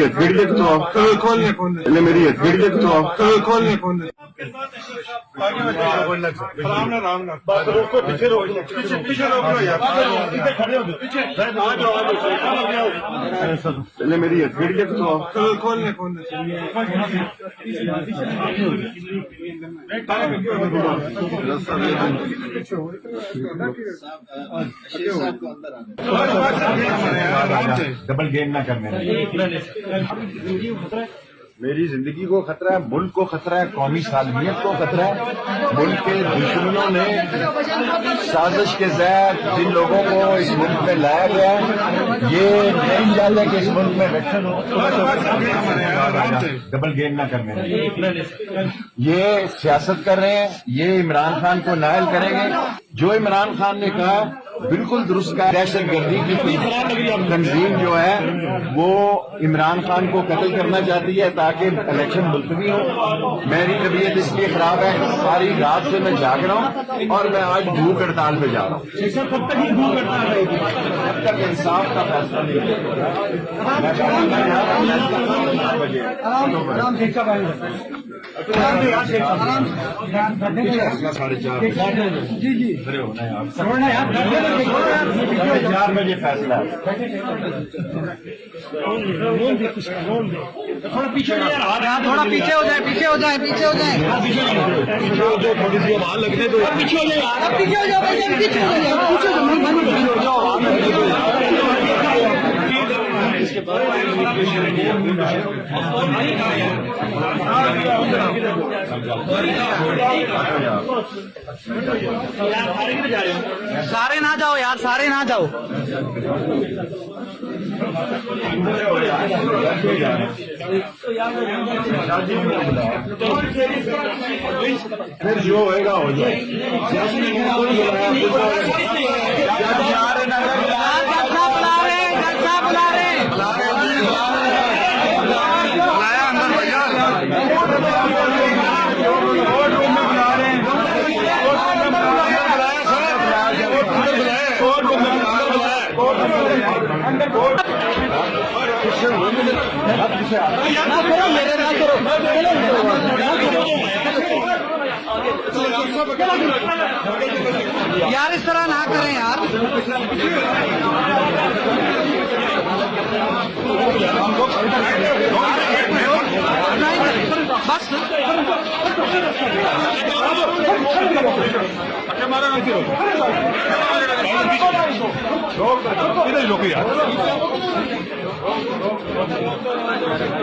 हथेली देख तो खोल ले मेरी हथेली देख तो खोल ले राम ना बस रोको पीछे रोक पीछे रोक लो यार पीछे खड़े हो पहले मेरी हथेली देख तो खोल ले डबल गेम ना करने मेरी जिंदगी को खतरा है, मुल्क को खतरा है, कौमी सालमियत को खतरा है। मुल्क के दुश्मनों ने साजिश के जरिए जिन लोगों को इस मुल्क में लाया गया है, ये नहीं डाला कि इस मुल्क में इलेक्शन हो। डबल गेम ना करने ये सियासत कर रहे हैं, ये इमरान खान को नायल करेंगे। जो इमरान खान ने कहा बिल्कुल दुरुस्त का, दहशतगर्दी की तंजीम जो है वो इमरान खान को कत्ल करना चाहती है ताकि इलेक्शन मुलतवी हो। मेरी तबीयत इसलिए खराब है, सारी रात से मैं जाग रहा हूँ और मैं आज भूख हड़ताल पे जा रहा हूँ। जब तक इंसाफ का फैसला नहीं होगा। 4 बजे फैसला थोड़ा पीछे हो जाए पीछे हो जाए थोड़ी सी आवाज लगने दो पीछे हो जाए इसके बाद सारे ना जाओ यार, सारे ना जाओ। फिर जो होएगा हो जाए। यार इस तरह ना करें यार। बस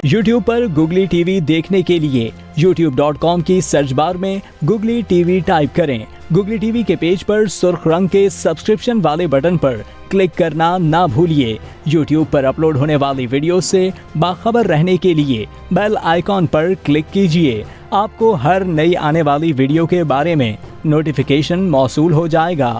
YouTube पर गुगली टीवी देखने के लिए youtube.com की सर्च बार में गुगली टीवी टाइप करें। गुगली टीवी के पेज पर सुर्ख रंग के सब्सक्रिप्शन वाले बटन पर क्लिक करना ना भूलिए। YouTube पर अपलोड होने वाली वीडियो से बाखबर रहने के लिए बेल आइकॉन पर क्लिक कीजिए। आपको हर नई आने वाली वीडियो के बारे में नोटिफिकेशन मौसूल हो जाएगा।